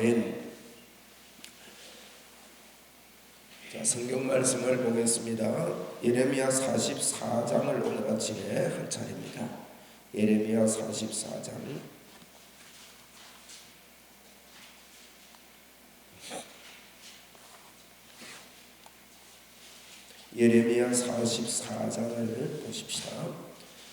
아멘. 자, 성경 말씀을 보겠습니다. 예레미야 44장을 오늘 아침에 할 차례입니다. 예레미야 44장. 예레미야 44장을 보십시다.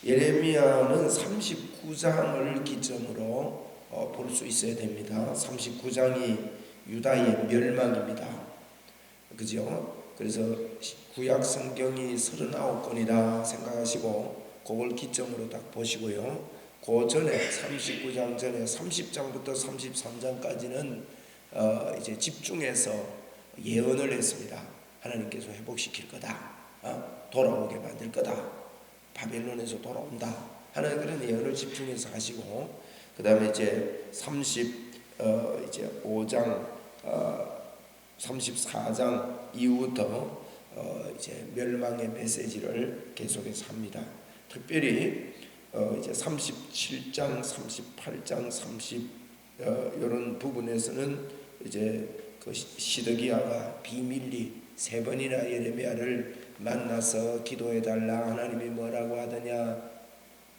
예레미야는 39장을 기점으로 볼 수 있어야 됩니다. 39장이 유다의 멸망입니다. 그죠? 그래서 구약 성경이 39권이다 생각하시고 그걸 기점으로 딱 보시고요. 그 전에 39장 전에 30장부터 33장까지는 이제 집중해서 예언을 했습니다. 하나님께서 회복시킬 거다. 돌아오게 만들 거다. 바벨론에서 돌아온다. 하는 그런 예언을 집중해서 하시고, 그 다음에 이제 35장 34장 이후부터 이제 멸망의 메시지를 계속해서 합니다. 특별히 이제 37장, 38장, 이런 부분에서는 이제 그 시드기야가 비밀리 3번이나 예레미야를 만나서 기도해 달라. 하나님이 뭐라고 하더냐.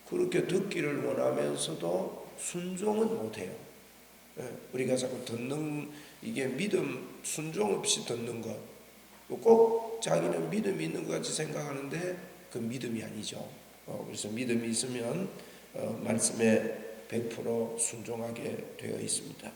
그렇게 듣기를 원하면서도 순종은 못해요. 우리가 자꾸 듣는 이게 믿음 순종 없이 듣는 것, 꼭 자기는 믿음이 있는 것 같이 생각하는데 그 믿음이 아니죠. 그래서 믿음이 있으면 말씀에 100% 순종하게 되어 있습니다.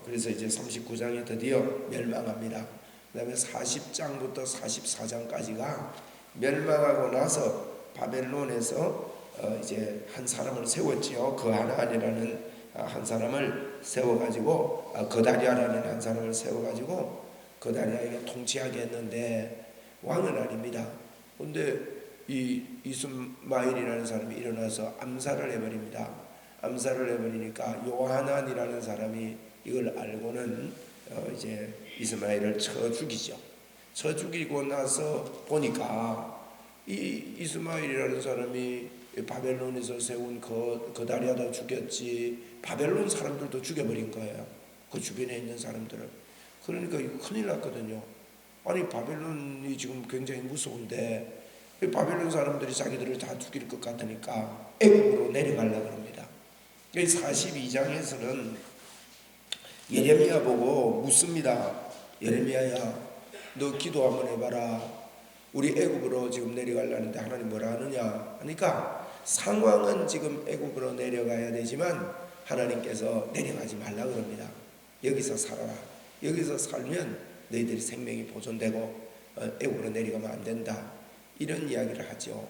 그래서 이제 39장이 드디어 멸망합니다. 그 다음에 40장부터 44장까지가 멸망하고 나서 바벨론에서 이제 한 사람을 세웠지요. 그 하나니라는 한 사람을 세워가지고 거다리아라는 한 사람을 세워가지고 거다리아에게 통치하게 했는데 왕은 아닙니다. 그런데 이 이스마엘이라는 사람이 일어나서 암살을 해버립니다. 암살을 해버리니까 요하난이라는 사람이 이걸 알고는 이제 이스마엘을 쳐 죽이죠. 쳐 죽이고 나서 보니까 이 이스마엘이라는 사람이 바벨론에서 세운 거다리아도 죽였지, 바벨론 사람들도 죽여버린 거예요. 그 주변에 있는 사람들을. 그러니까 이거 큰일 났거든요. 아니 바벨론이 지금 굉장히 무서운데 바벨론 사람들이 자기들을 다 죽일 것 같으니까 애국으로 내려가려고 합니다. 42장에서는 예레미야 보고 묻습니다. 예레미야야, 너 기도 한번 해봐라. 우리 애국으로 지금 내려가려는데 하나님 뭐라 하느냐 하니까, 상황은 지금 애국으로 내려가야 되지만 하나님께서 내려가지 말라 그럽니다. 여기서 살아라. 여기서 살면 너희들이 생명이 보존되고 애국으로 내려가면 안 된다. 이런 이야기를 하죠.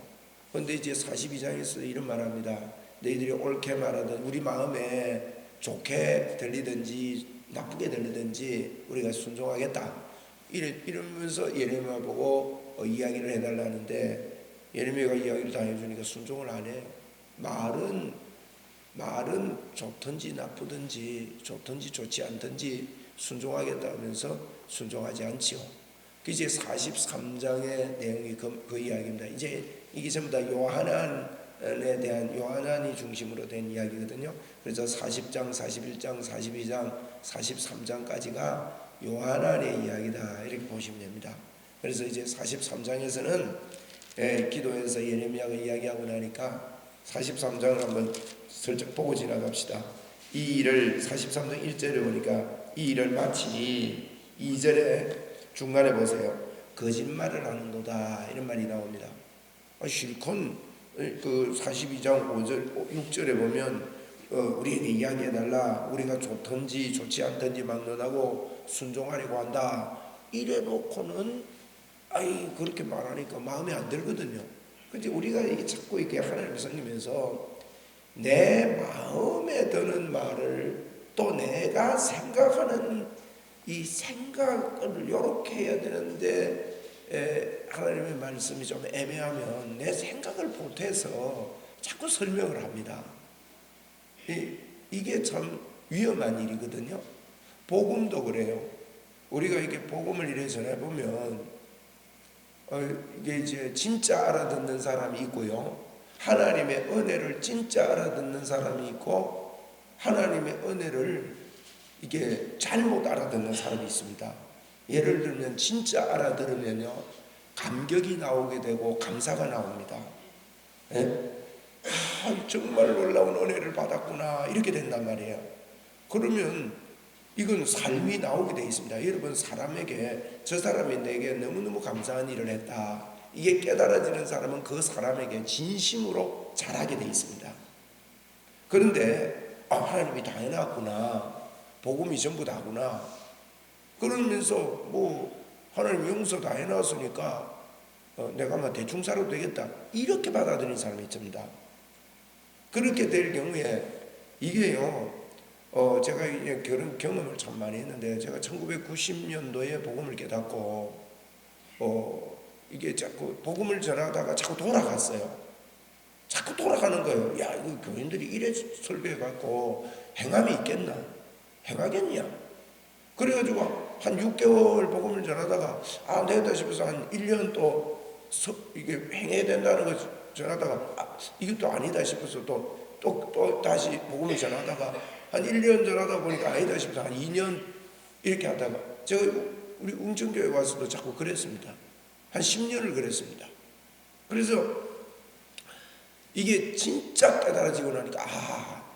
그런데 이제 42장에서 이런 말합니다. 너희들이 옳게 말하든 우리 마음에 좋게 들리든지 나쁘게 들리든지 우리가 순종하겠다. 이러면서 예레미야 보고 이야기를 해달라는데, 예레미야가 이야기를 다 해주니까 순종을 안 해요. 말은 좋든지 나쁘든지 좋든지 좋지 않든지 순종하겠다 하면서 순종하지 않지요. 이제 43장의 내용이 그 이야기입니다. 이제 이게 전부 다 요하난에 대한, 요하난이 중심으로 된 이야기거든요. 그래서 40장, 41장, 42장, 43장까지가 요하난의 이야기다, 이렇게 보시면 됩니다. 그래서 이제 43장에서는 기도해서 예레미야가 이야기하고 나니까 43장을 한번 슬쩍 보고 지나갑시다. 이 일을 43장 1절에 보니까 이 일을 마치니 2절에 중간에 보세요. 거짓말을 하는도다, 이런 말이 나옵니다. 실컷 그 42장 5절 6절에 보면 우리에게 이야기해달라. 우리가 좋든지 좋지 않든지 막론하고 순종하려고 한다. 이래 놓고는 그렇게 말하니까 마음에 안 들거든요. 근데 우리가 이게 자꾸 이렇게 하나님을 섬기면서 내 마음에 드는 말을 또 내가 생각하는 이 생각을 이렇게 해야 되는데 하나님의 말씀이 좀 애매하면 내 생각을 보태서 자꾸 설명을 합니다. 이게 참 위험한 일이거든요. 복음도 그래요. 우리가 이렇게 복음을 이래 전해보면 이게 이제 진짜 알아듣는 사람이 있고요, 하나님의 은혜를 진짜 알아듣는 사람이 있고, 하나님의 은혜를 이게 잘못 알아듣는 사람이 있습니다. 예를 들면 진짜 알아들으면요 감격이 나오게 되고 감사가 나옵니다. 예? 정말 놀라운 은혜를 받았구나 이렇게 된단 말이에요. 그러면 이건 삶이 나오게 되어 있습니다. 여러분, 사람에게 저 사람이 내게 너무너무 감사한 일을 했다, 이게 깨달아지는 사람은 그 사람에게 진심으로 잘하게 되어 있습니다. 그런데 하나님이 다 해놨구나, 복음이 전부 다구나, 그러면서 뭐 하나님 용서 다 해놨으니까 내가 뭐 대충 살아도 되겠다 이렇게 받아들이는 사람이 있습니다. 그렇게 될 경우에 이게요 제가 이제 그런 경험을 참 많이 했는데, 제가 1990년도에 복음을 깨닫고 이게 자꾸 복음을 전하다가 자꾸 돌아갔어요. 자꾸 돌아가는 거예요. 야, 이거 교인들이 이래 설교해갖고 행함이 있겠나? 행하겠냐? 그래가지고 한 6개월 복음을 전하다가 되겠다 싶어서 한 1년 또 이게 행해야 된다는 거 전하다가 이것도 아니다 싶어서 또 다시 복음을 전하다가 한 1년 전하다 보니까 아니다 싶어서 한 2년 이렇게 하다가 제가 우리 웅천교회 와서도 자꾸 그랬습니다. 한 10년을 그랬습니다. 그래서 이게 진짜 깨달아지고 나니까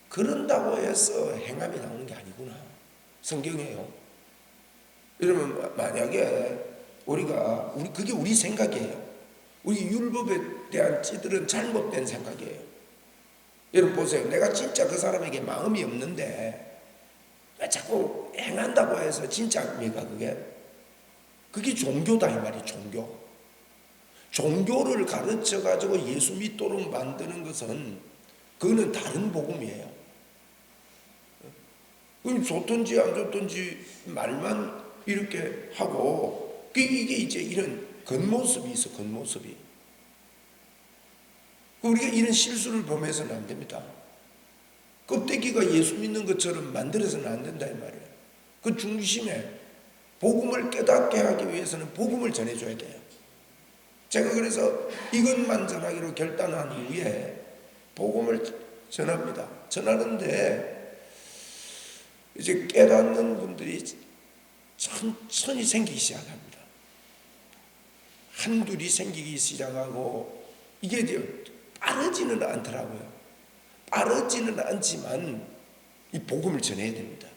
그런다고 해서 행함이 나오는 게 아니구나. 성경이에요. 여러분, 만약에 그게 우리 생각이에요. 우리 율법에 대한 찌들은 잘못된 생각이에요. 여러분 보세요. 내가 진짜 그 사람에게 마음이 없는데 자꾸 행한다고 해서 진짜입니까 그게? 그게 종교다 이 말이에요. 종교를 가르쳐가지고 예수 믿도록 만드는 것은 그거는 다른 복음이에요. 그럼 좋든지 안 좋든지 말만 이렇게 하고 이게 이제 이런 겉모습이 있어. 겉모습이. 우리가 이런 실수를 범해서는 안 됩니다. 껍데기가 예수 믿는 것처럼 만들어서는 안 된다 이 말이에요. 그 중심에 복음을 깨닫게 하기 위해서는 복음을 전해줘야 돼요. 제가 그래서 이것만 전하기로 결단한 이후에 복음을 전합니다. 전하는데 이제 깨닫는 분들이 천천히 생기기 시작합니다. 한둘이 생기기 시작하고 이게 이제 빠르지는 않더라고요. 빠르지는 않지만 이 복음을 전해야 됩니다.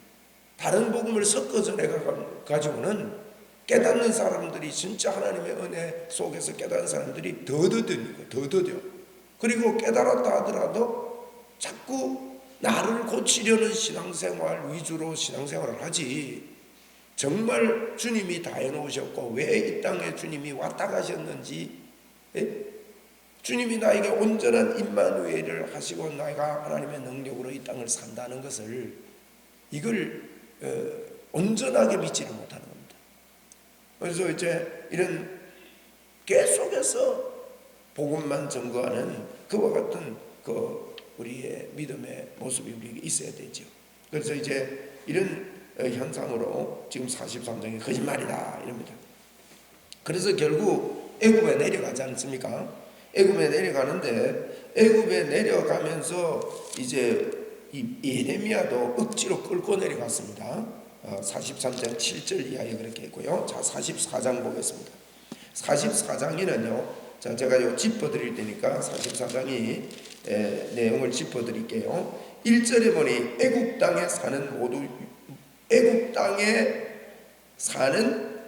다른 복음을 섞어 전해가지고는 깨닫는 사람들이, 진짜 하나님의 은혜 속에서 깨닫는 사람들이 더 더뎌요. 그리고 깨달았다 하더라도 자꾸 나를 고치려는 신앙생활 위주로 신앙생활을 하지, 정말 주님이 다 해놓으셨고 왜 이 땅에 주님이 왔다 가셨는지, 주님이 나에게 온전한 임마누엘을 하시고 내가 하나님의 능력으로 이 땅을 산다는 것을, 이걸 온전하게 믿지를 못하는 겁니다. 그래서 이제 이런 계속해서 복음만 전거하는 그와 같은 우리의 믿음의 모습이 우리에게 있어야 되죠. 그래서 이제 이런 현상으로 지금 43장이 거짓말이다 이럽니다. 그래서 결국 애굽에 내려가지 않습니까? 애굽에 내려가는데, 애굽에 내려가면서 이제 이 예레미야도 억지로 끌고 내려갔습니다. 43장 7절 이하에 그렇게 있고요. 자, 44장 보겠습니다. 44장에는요, 자, 제가 요 짚어드릴 테니까 44장이 내용을 짚어드릴게요. 1절에 보니 애굽 땅에 사는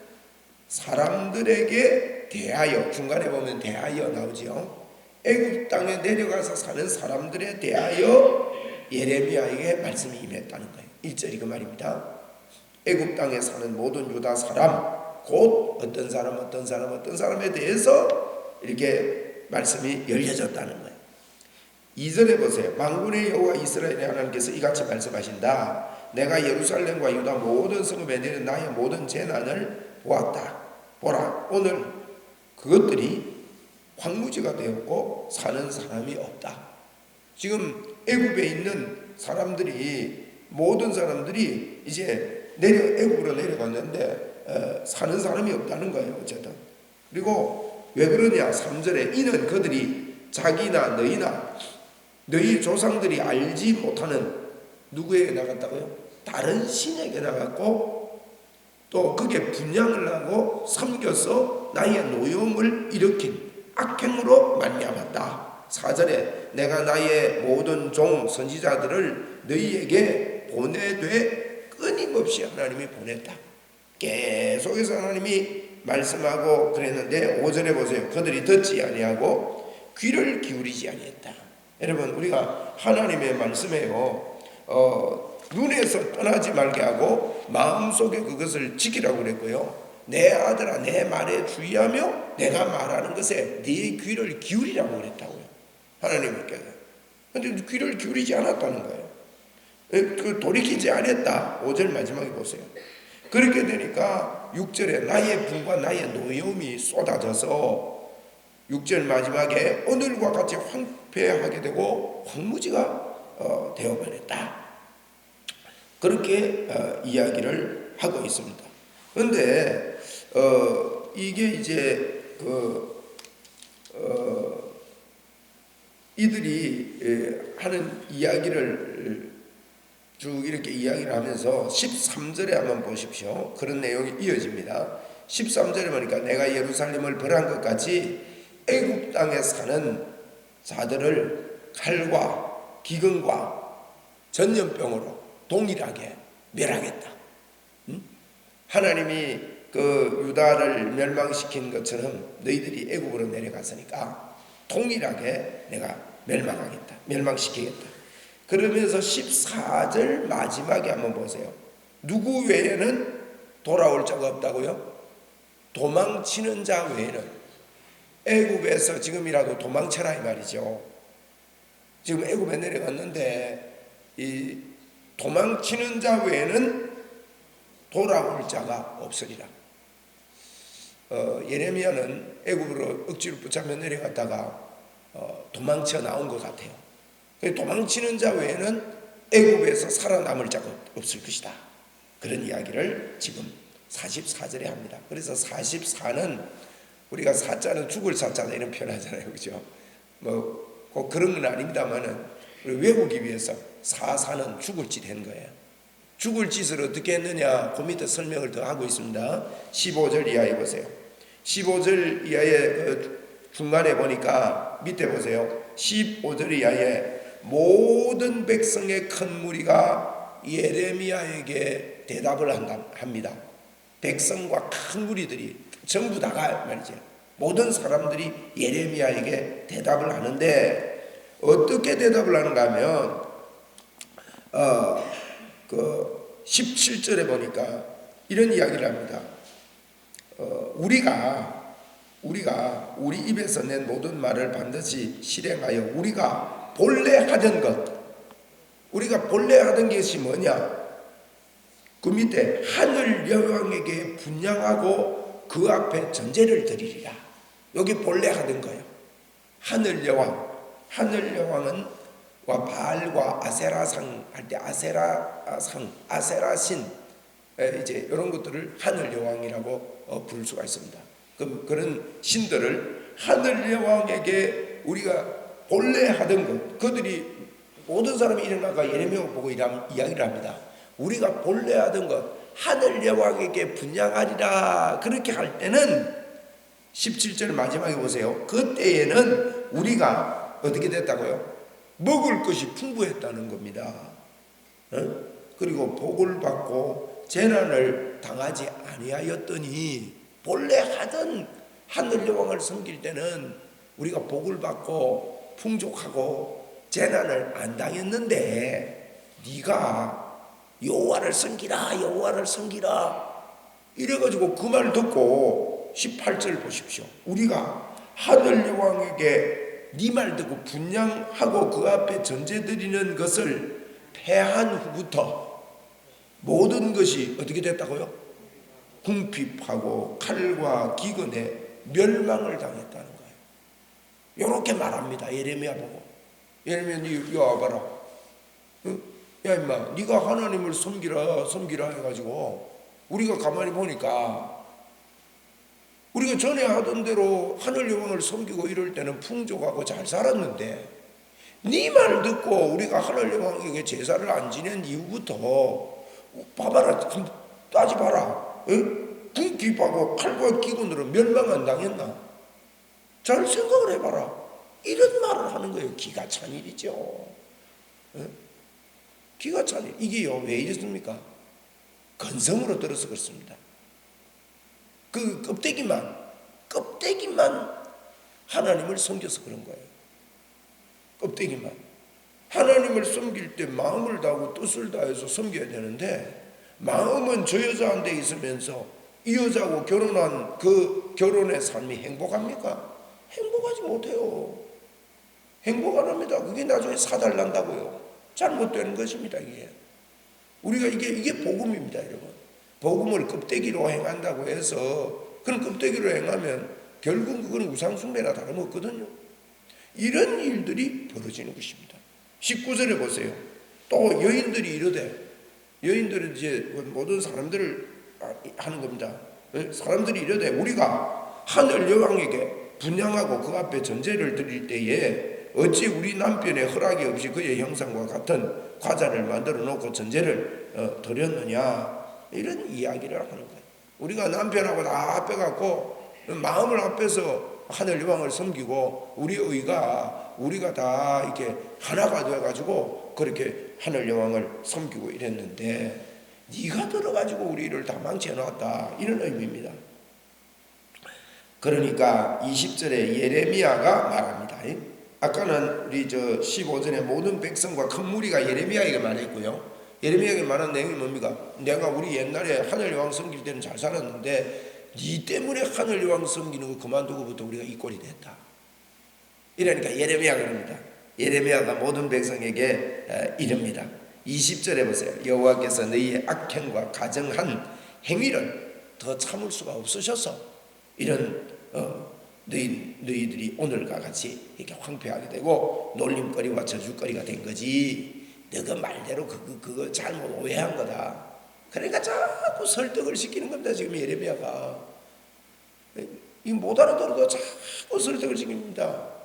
사람들에게 대하여, 중간에 보면 대하여 나오죠. 애굽 땅에 내려가서 사는 사람들에 대하여 예레미야에게 말씀이 임했다는 거예요. 1절이 그 말입니다. 애굽 땅에 사는 모든 유다 사람, 곧 어떤 사람에 대해서 이렇게 말씀이 열려졌다는 거예요. 2절에 보세요. 만군의 여호와 이스라엘의 하나님께서 이같이 말씀하신다. 내가 예루살렘과 유다 모든 성읍에 내린 나의 모든 재난을 보았다. 보라, 오늘 그것들이 황무지가 되었고 사는 사람이 없다. 지금 애굽에 있는 사람들이, 모든 사람들이 이제 애굽으로 내려갔는데 사는 사람이 없다는 거예요. 어쨌든. 그리고 왜 그러냐? 3절에 이는 그들이 자기나 너희 조상들이 알지 못하는, 누구에게 나갔다고요? 다른 신에게 나갔고 또 그게 분양을 하고 섬겨서 나의 노여움을 일으킨 악행으로 말미암았다. 4절에 내가 나의 모든 종 선지자들을 너희에게 보내되 끊임없이 하나님이 보냈다. 계속해서 하나님이 말씀하고 그랬는데 5절에 보세요. 그들이 듣지 아니하고 귀를 기울이지 아니했다. 여러분, 우리가 하나님의 말씀에요, 눈에서 떠나지 말게 하고 마음속에 그것을 지키라고 그랬고요. 내 아들아, 내 말에 주의하며 내가 말하는 것에 네 귀를 기울이라고 그랬다고요. 하나님께서. 그런데 귀를 기울이지 않았다는 거예요. 그 돌이키지 않았다. 5절 마지막에 보세요. 그렇게 되니까 6절에 나의 분과 나의 노여움이 쏟아져서 6절 마지막에 오늘과 같이 황폐하게 되고 황무지가 되어버렸다. 그렇게 이야기를 하고 있습니다. 그런데 이게 이제 이들이 하는 이야기를 쭉 이렇게 이야기를 하면서 13절에 한번 보십시오. 그런 내용이 이어집니다. 13절에 보니까 내가 예루살렘을 벌한 것 같이 애굽 땅에 사는 자들을 칼과 기근과 전염병으로 동일하게 멸하겠다. 하나님이 그 유다를 멸망시킨 것처럼 너희들이 애굽으로 내려갔으니까 동일하게 내가 멸망하겠다. 멸망시키겠다. 그러면서 14절 마지막에 한번 보세요. 누구 외에는 돌아올 자가 없다고요? 도망치는 자 외에는. 애굽에서 지금이라도 도망쳐라 이 말이죠. 지금 애굽에 내려갔는데 이 도망치는 자 외에는 돌아올 자가 없으리라. 예레미야는 애굽으로 억지로 붙잡혀 내려갔다가 도망쳐 나온 것 같아요. 도망치는 자 외에는 애굽에서 살아남을 자가 없을 것이다. 그런 이야기를 지금 44절에 합니다. 그래서 44는 우리가 사자는 죽을 사자다 이런 표현 하잖아요. 그죠? 뭐 꼭 그런 건 아닙니다만은 외우기 위해서 44는 죽을 짓 한 거예요. 죽을 짓을 어떻게 했느냐 그 밑에 설명을 더 하고 있습니다. 15절 이하에 보세요. 15절 이하에 중간에 보니까 밑에 보세요. 15절 이하에 모든 백성의 큰 무리가 예레미야에게 대답을 합니다. 백성과 큰 무리들이 전부 다가 말이죠. 모든 사람들이 예레미야에게 대답을 하는데 어떻게 대답을 하는가 하면 그 17절에 보니까 이런 이야기를 합니다. 우리가 우리 입에서 낸 모든 말을 반드시 실행하여 우리가 본래 하던 것, 우리가 본래 하던 것이 뭐냐? 그 밑에 하늘 여왕에게 분향하고 그 앞에 전제를 드리리라. 여기 본래 하던 거예요. 하늘 여왕은 바알과 아세라상 할 때 아세라신 이제 이런 것들을 하늘 여왕이라고 부를 수가 있습니다. 그런 신들을 하늘 여왕에게 우리가 본래 하던 것, 그들이 모든 사람이 일어나가 예레미야 보고 이야기를 합니다. 우리가 본래 하던 것 하늘 여왕에게 분향하리라. 그렇게 할 때는 17절 마지막에 보세요. 그때에는 우리가 어떻게 됐다고요? 먹을 것이 풍부했다는 겁니다. 그리고 복을 받고 재난을 당하지 아니하였더니 본래 하던 하늘 여왕을 섬길 때는 우리가 복을 받고 풍족하고 재난을 안 당했는데 네가 여호와를 섬기라 이래가지고 그 말 듣고 18절 보십시오. 우리가 하늘 여왕에게 네 말 듣고 분향하고 그 앞에 전제드리는 것을 패한 후부터 모든 것이 어떻게 됐다고요? 궁핍하고 칼과 기근에 멸망을 당했다는 거예요. 이렇게 말합니다. 예레미야 보고. 예레미야 니 와봐라. 야 임마 네가 하나님을 섬기라 해가지고 우리가 가만히 보니까 우리가 전에 하던 대로 하늘 여왕을 섬기고 이럴 때는 풍족하고 잘 살았는데 네 말 듣고 우리가 하늘 여왕에게 제사를 안 지낸 이후부터 봐봐라, 한번 따져봐라. 궁기하고 칼과 기근으로 멸망 안 당했나? 잘 생각을 해봐라. 이런 말을 하는 거예요. 기가 찬 일이죠. 기가 찬 일. 이게요, 왜 이랬습니까? 건성으로 들어서 그렇습니다. 그 껍데기만 하나님을 섬겨서 그런 거예요. 껍데기만. 하나님을 섬길 때 마음을 다하고 뜻을 다해서 섬겨야 되는데, 마음은 저 여자한테 있으면서 이 여자하고 결혼한 그 결혼의 삶이 행복합니까? 행복하지 못해요. 행복 안 합니다. 그게 나중에 사달난다고요. 잘못되는 것입니다. 이게 우리가 이게 복음입니다, 여러분. 복음을 껍데기로 행한다고 해서, 그런 껍데기로 행하면 결국 그건 우상숭배나 다름없거든요. 이런 일들이 벌어지는 것입니다. 19절에 보세요. 또 여인들이 이르되, 여인들은 이제 모든 사람들을 하는 겁니다. 사람들이 이르되 우리가 하늘 여왕에게 분향하고 그 앞에 전제를 드릴 때에 어찌 우리 남편의 허락이 없이 그의 형상과 같은 과자를 만들어 놓고 전제를 드렸느냐, 이런 이야기를 하는 거예요. 우리가 남편하고 다 합해갖고 마음을 합해서 하늘 여왕을 섬기고 우리가 다 이렇게 하나가 되어가지고 그렇게 하늘 여왕을 섬기고 이랬는데, 네가 들어가지고 우리를 다 망쳐놨다, 이런 의미입니다. 그러니까 20절에 예레미야가 말합니다. 아까는 우리 15절에 모든 백성과 큰 무리가 예레미야에게 말했고요. 예레미야에게 말한 내용이 뭡니까? 내가 우리 옛날에 하늘 여왕 섬길 때는 잘 살았는데 네 때문에 하늘 여왕 섬기는 거 그만두고부터 우리가 이 꼴이 됐다. 이러니까 예레미야가 그럽니다. 예레미야가 모든 백성에게 이릅니다. 20절에 보세요. 여호와께서 너희의 악행과 가정한 행위를 더 참을 수가 없으셔서 이런 너희들이 오늘과 같이 이렇게 황폐하게 되고 놀림거리와 저주거리가 된 거지. 너가 말대로 그거 잘못 오해한 거다. 그러니까 자꾸 설득을 시키는 겁니다. 지금 예레미야가 이 못 알아들어도 자꾸 설득을 시킵니다.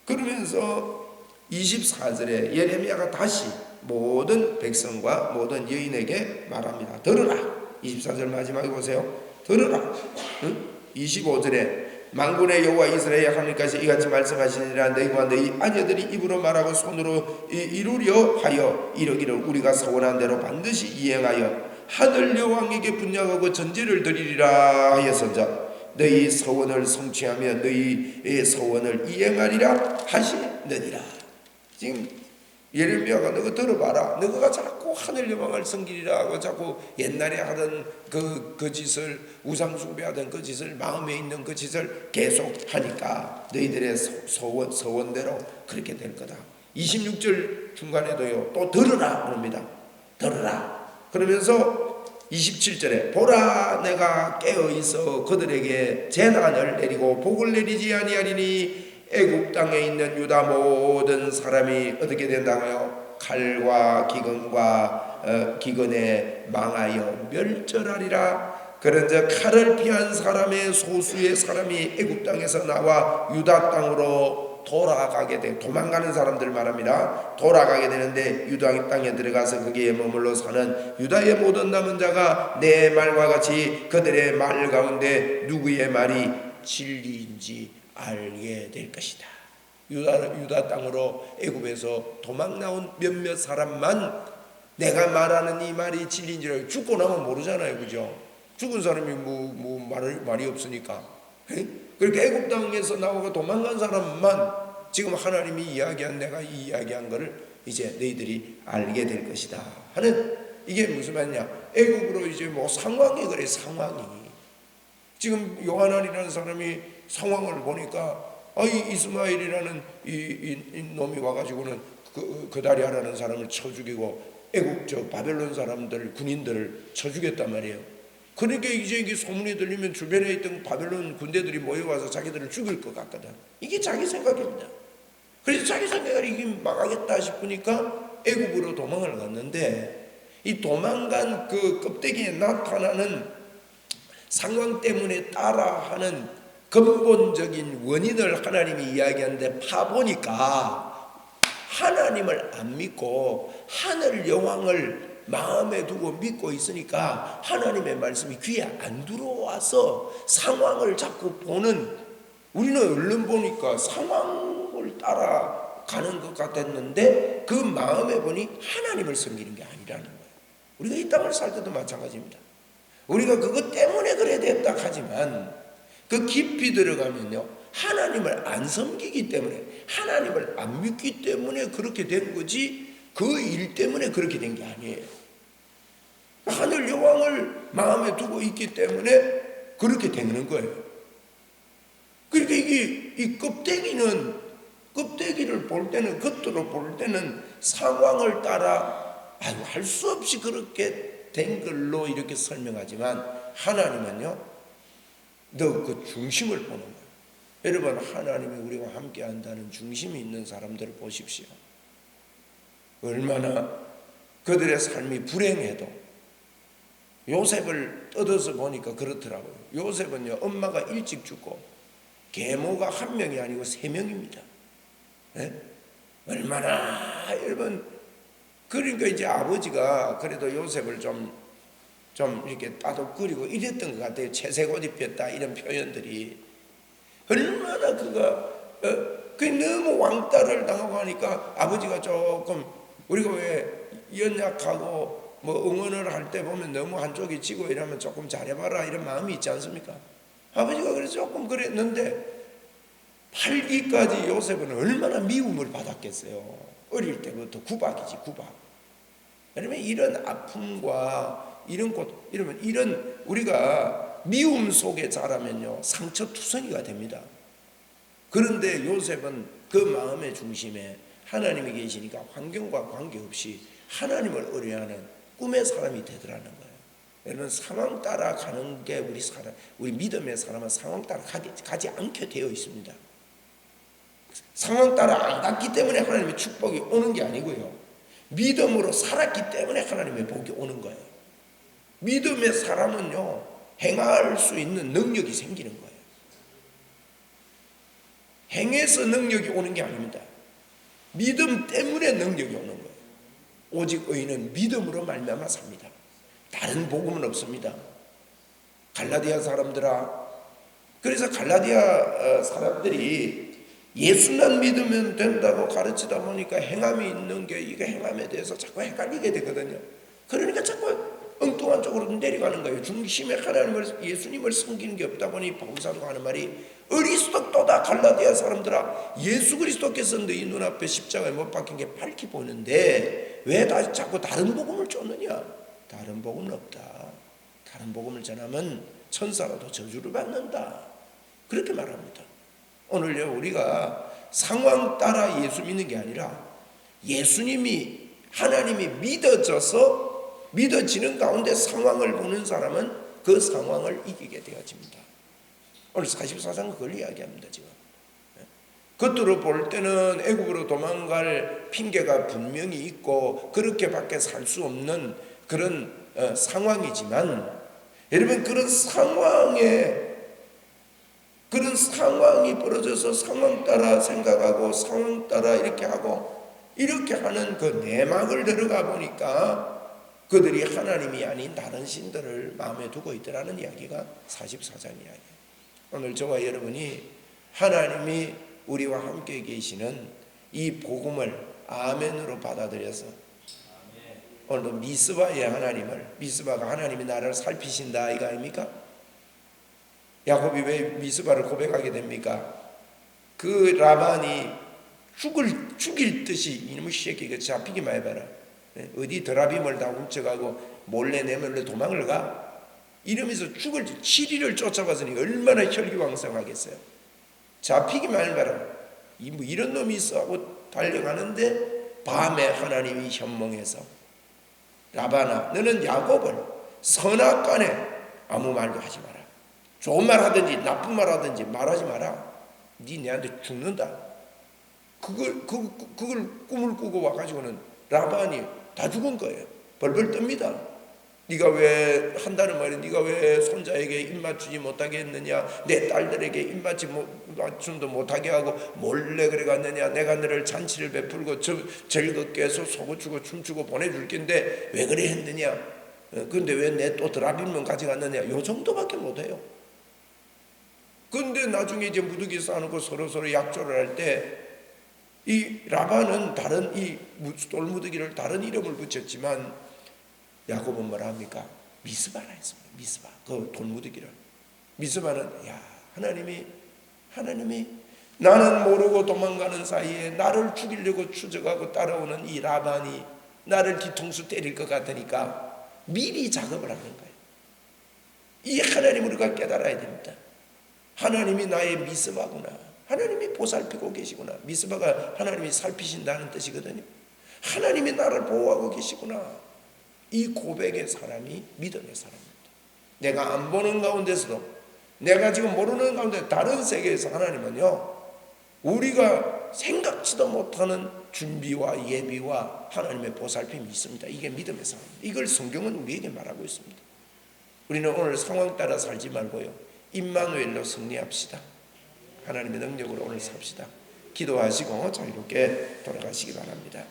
그러면서 24절에 예레미야가 다시 모든 백성과 모든 여인에게 말합니다. 들으라. 24절 마지막에 보세요. 들으라. 25절에 만군의 여호와 이스라엘 하나님께서 이같이 말씀하시니라. 너희와 너희 아녀들이 입으로 말하고 손으로 이루려 하여 이르기를 우리가 서원한 대로 반드시 이행하여 하늘 여왕에게 분향하고 전제를 드리리라 하였은즉 너희 서원을 성취하며 너희의 서원을 이행하리라 하시느니라. 지금 예레미야가 너가 들어봐라. 너가 자꾸 하늘 여왕을 섬기리라 하고 자꾸 옛날에 하던 그 짓을, 우상숭배하던 그 짓을, 마음에 있는 그 짓을 계속 하니까 너희들의 서원대로 그렇게 될 거다. 26절 중간에도요, 또 들으라 그럽니다. 들으라. 그러면서 27절에 보라 내가 깨어있어 그들에게 재난을 내리고 복을 내리지 아니하리니 애국 땅에 있는 유다 모든 사람이 어떻게 된다고요? 칼과 기근에 망하여 멸절하리라. 그런즉 칼을 피한 사람의 소수의 사람이 애국 땅에서 나와 유다 땅으로 돌아가게 돼. 도망가는 사람들 말합니다. 돌아가게 되는데 유다 땅에 들어가서 거기에 머물러 사는 유다의 모든 남은 자가 내 말과 같이 그들의 말 가운데 누구의 말이 진리인지 알게 될 것이다. 유다 땅으로 애굽에서 도망 나온 몇몇 사람만 내가 말하는 이 말이 진리인지를, 죽고 나면 모르잖아요, 그죠? 죽은 사람이 말이 없으니까. 그렇게 애굽 땅에서 나오고 도망간 사람만 지금 하나님이 이야기한, 내가 이 이야기한 거를 이제 너희들이 알게 될 것이다 하는, 이게 무슨 말이냐? 애굽으로 이제 상황이 그래. 상황이 지금 요하난이라는 사람이 상황을 보니까 이 이스마엘이라는 이 놈이 와가지고는 그다리아라는 사람을 쳐 죽이고 애국 바벨론 사람들 군인들을 쳐 죽였단 말이에요. 그러니까 이제 이게 소문이 들리면 주변에 있던 바벨론 군대들이 모여와서 자기들을 죽일 것 같거든. 이게 자기 생각입니다. 그래서 자기 생각을 이게 막하겠다 싶으니까 애국으로 도망을 갔는데, 이 도망간 그 껍데기에 나타나는 상황 때문에 따라하는 근본적인 원인을 하나님이 이야기하는데 파보니까 하나님을 안 믿고 하늘 여왕을 마음에 두고 믿고 있으니까 하나님의 말씀이 귀에 안 들어와서 상황을 자꾸 보는, 우리는 얼른 보니까 상황을 따라가는 것 같았는데 그 마음에 보니 하나님을 섬기는 게 아니라는 거예요. 우리가 이 땅을 살 때도 마찬가지입니다. 우리가 그것 때문에 그래 됐다 하지만 그 깊이 들어가면요, 하나님을 안 섬기기 때문에, 하나님을 안 믿기 때문에 그렇게 된 거지 그 일 때문에 그렇게 된 게 아니에요. 하늘 여왕을 마음에 두고 있기 때문에 그렇게 되는 거예요. 그러니까 이 껍데기를 볼 때는, 겉으로 볼 때는 상황을 따라 할 수 없이 그렇게 된 걸로 이렇게 설명하지만, 하나님은요, 너 그 중심을 보는 거예요. 여러분, 하나님이 우리와 함께 한다는 중심이 있는 사람들을 보십시오. 얼마나 그들의 삶이 불행해도, 요셉을 뜯어서 보니까 그렇더라고요. 요셉은요, 엄마가 일찍 죽고 계모가 한 명이 아니고 3명입니다. 네? 얼마나, 여러분, 그러니까 이제 아버지가 그래도 요셉을 좀 이렇게 따독거리고 이랬던 것 같아요. 채색 옷 입혔다 이런 표현들이. 얼마나 그가 너무 왕따를 당하고 하니까 아버지가 조금, 우리가 왜 연약하고 뭐 응원을 할 때 보면 너무 한쪽이 지고 이러면 조금 잘해봐라 이런 마음이 있지 않습니까? 아버지가 그래서 조금 그랬는데 8기까지 요셉은 얼마나 미움을 받았겠어요. 어릴 때부터 구박이지, 구박. 그러면 이런 아픔과 이런 것, 이런 우리가 미움 속에 자라면요, 상처투성이가 됩니다. 그런데 요셉은 그 마음의 중심에 하나님이 계시니까 환경과 관계없이 하나님을 의뢰하는 꿈의 사람이 되더라는 거예요. 여러분, 상황 따라 가는 게 우리 믿음의 사람은 상황 따라 가지 않게 되어 있습니다. 상황 따라 안 갔기 때문에 하나님의 축복이 오는 게 아니고요, 믿음으로 살았기 때문에 하나님의 복이 오는 거예요. 믿음의 사람은요, 행할 수 있는 능력이 생기는 거예요. 행해서 능력이 오는 게 아닙니다. 믿음 때문에 능력이 오는 거예요. 오직 의인은 믿음으로 말미암아 삽니다. 다른 복음은 없습니다. 갈라디아 사람들아, 그래서 갈라디아 사람들이 예수만 믿으면 된다고 가르치다 보니까 행함이 있는 게, 이게 행함에 대해서 자꾸 헷갈리게 되거든요. 그러니까 자꾸 엉뚱한 쪽으로 내려가는 거예요. 중심에 하나님을, 예수님을 섬기는 게 없다 보니 바울사도가 하는 말이, 어리석도다 갈라디아 사람들아, 예수 그리스도께서 너희 눈앞에 십자가에 못 박힌 게 밝히 보이는데 왜 자꾸 다른 복음을 쫓느냐? 다른 복음은 없다. 다른 복음을 전하면 천사라도 저주를 받는다. 그렇게 말합니다. 오늘요, 우리가 상황 따라 예수 믿는 게 아니라 예수님이, 하나님이 믿어지는 가운데 상황을 보는 사람은 그 상황을 이기게 되어집니다. 오늘 44장 그걸 이야기합니다. 지금 겉으로 볼 때는 애굽으로 도망갈 핑계가 분명히 있고 그렇게밖에 살 수 없는 그런 상황이지만, 여러분, 그런 상황이 벌어져서 상황 따라 생각하고 상황 따라 이렇게 하고 이렇게 하는 그 내막을 들어가 보니까 그들이 하나님이 아닌 다른 신들을 마음에 두고 있더라는 이야기가 44장 이야기예요. 오늘 저와 여러분이 하나님이 우리와 함께 계시는 이 복음을 아멘으로 받아들여서 오늘도 미스바의 하나님을, 미스바가 하나님이 나를 살피신다 이거 아닙니까? 야곱이 왜 미스바를 고백하게 됩니까? 그 라반이 죽일 듯이 이놈의 새끼가 잡히기만 해봐라, 어디 드라빔을 다 훔쳐가고 몰래 내몰래 도망을 가? 이러면서 죽을 7일을 쫓아봤으니 얼마나 혈기왕성하겠어요. 잡히기만 해봐라, 뭐 이런 놈이 있어 하고 달려가는데 밤에 하나님이 현몽해서, 라반아, 너는 야곱을 선악간에 아무 말도 하지 마라. 좋은 말 하든지 나쁜 말 하든지 말하지 마라. 네 내한테 죽는다. 그걸 꿈을 꾸고 와가지고는 라반이 다 죽은 거예요. 벌벌 뜹니다. 네가 왜 한다는 말이 네가 왜 손자에게 입맞추지 못하게 했느냐, 내 딸들에게 입맞춤도 못하게 하고 몰래 그래 갔느냐, 내가 너를 잔치를 베풀고 즐겁게 해서 소고추고 춤추고 보내줄 텐데 왜 그래 했느냐, 근데 왜 내 또 드라빔만 가져갔느냐, 요 정도밖에 못해요. 근데 나중에 이제 무더기 쌓아놓고 서로 약조를 할 때 이 라반은 다른 이 돌무더기를 다른 이름을 붙였지만 야곱은 뭐라 합니까? 미스바라 했습니다. 미스바, 그 돌무더기를. 미스바는 야, 하나님이 나는 모르고 도망가는 사이에 나를 죽이려고 추적하고 따라오는 이 라반이 나를 뒤통수 때릴 것 같으니까 미리 작업을 하는 거예요. 이 하나님을 우리가 깨달아야 됩니다. 하나님이 나의 미스바구나. 하나님이 보살피고 계시구나. 미스바가 하나님이 살피신다는 뜻이거든요. 하나님이 나를 보호하고 계시구나. 이 고백의 사람이 믿음의 사람입니다. 내가 안 보는 가운데서도, 내가 지금 모르는 가운데 다른 세계에서 하나님은요, 우리가 생각지도 못하는 준비와 예비와 하나님의 보살핌이 있습니다. 이게 믿음의 사람입니다. 이걸 성경은 우리에게 말하고 있습니다. 우리는 오늘 상황 따라 살지 말고요, 임마누엘로 승리합시다. 하나님의 능력으로 오늘 삽시다. 기도하시고 자유롭게 돌아가시기 바랍니다.